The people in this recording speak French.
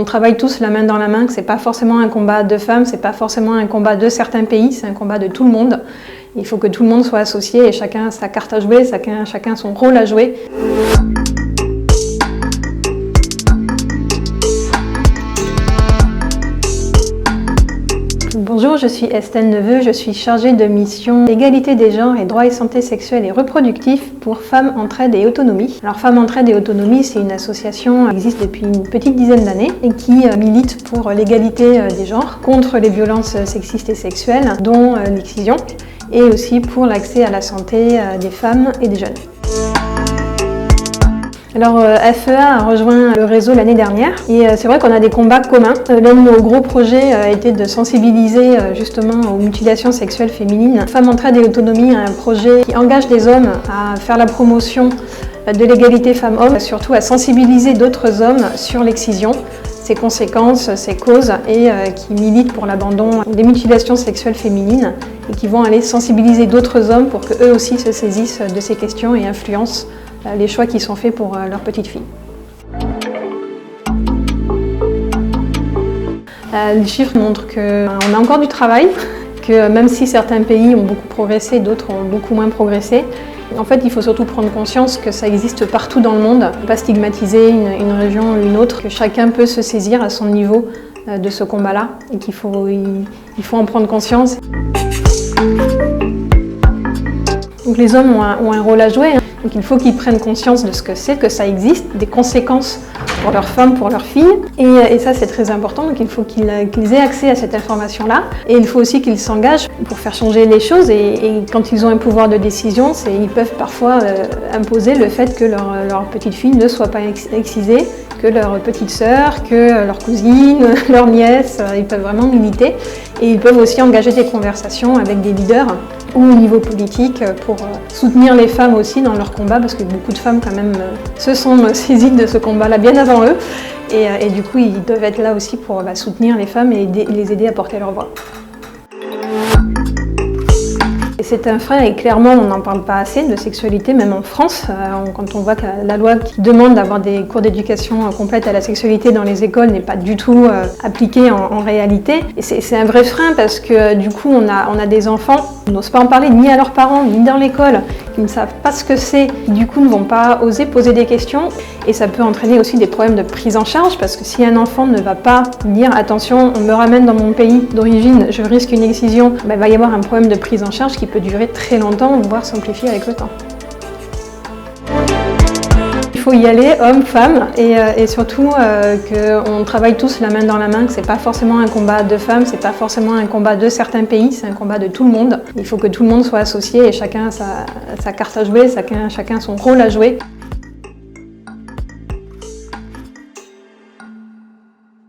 On travaille tous la main dans la main, que c'est pas forcément un combat de femmes, c'est pas forcément un combat de certains pays, c'est un combat de tout le monde. Il faut que tout le monde soit associé et chacun a sa carte à jouer, chacun son rôle à jouer. Bonjour, je suis Estelle Neveu, je suis chargée de mission Égalité des genres et droits et santé sexuelle et reproductif pour Femmes Entraide et Autonomie. Alors Femmes Entraide et Autonomie, c'est une association qui existe depuis une petite dizaine d'années et qui milite pour l'égalité des genres, contre les violences sexistes et sexuelles, dont l'excision, et aussi pour l'accès à la santé des femmes et des jeunes. Alors FEA a rejoint le réseau l'année dernière et c'est vrai qu'on a des combats communs. L'un de nos gros projets a été de sensibiliser justement aux mutilations sexuelles féminines. Femmes Entraide et Autonomie a un projet qui engage des hommes à faire la promotion de l'égalité femmes-hommes, surtout à sensibiliser d'autres hommes sur l'excision, ses conséquences, ses causes et qui militent pour l'abandon des mutilations sexuelles féminines et qui vont aller sensibiliser d'autres hommes pour qu'eux aussi se saisissent de ces questions et influencent les choix qui sont faits pour leur petite fille. Les chiffres montrent qu'on a encore du travail, que même si certains pays ont beaucoup progressé, d'autres ont beaucoup moins progressé. En fait, il faut surtout prendre conscience que ça existe partout dans le monde, pas stigmatiser une région ou une autre, que chacun peut se saisir à son niveau de ce combat-là et qu'il faut en prendre conscience. Donc les hommes ont un rôle à jouer. Donc il faut qu'ils prennent conscience de ce que c'est, que ça existe, des conséquences pour leurs femmes, pour leurs filles. Et ça c'est très important, donc il faut qu'ils aient accès à cette information-là. Et il faut aussi qu'ils s'engagent pour faire changer les choses. Et quand ils ont un pouvoir de décision, ils peuvent parfois imposer le fait que leur petite fille ne soit pas excisée, que leur petite sœur, que leur cousine, leur nièce, ils peuvent vraiment militer. Et ils peuvent aussi engager des conversations avec des leaders ou au niveau politique pour soutenir les femmes aussi dans leur combat, parce que beaucoup de femmes quand même se sont saisies de ce combat-là bien avant eux. Et du coup, ils doivent être là aussi pour soutenir les femmes et les aider à porter leur voix. C'est un frein et clairement on n'en parle pas assez de sexualité, même en France, quand on voit que la loi qui demande d'avoir des cours d'éducation complète à la sexualité dans les écoles n'est pas du tout appliquée en réalité. Et c'est un vrai frein parce que du coup on a des enfants qui n'osent pas en parler ni à leurs parents ni dans l'école, qui ne savent pas ce que c'est, qui du coup ne vont pas oser poser des questions et ça peut entraîner aussi des problèmes de prise en charge parce que si un enfant ne va pas dire attention on me ramène dans mon pays d'origine, je risque une excision, il va y avoir un problème de prise en charge qui peut durer très longtemps, voire s'amplifier avec le temps. Il faut y aller, hommes, femmes, et surtout qu'on travaille tous la main dans la main, que c'est pas forcément un combat de femmes, c'est pas forcément un combat de certains pays, c'est un combat de tout le monde. Il faut que tout le monde soit associé et chacun a sa carte à jouer, chacun son rôle à jouer.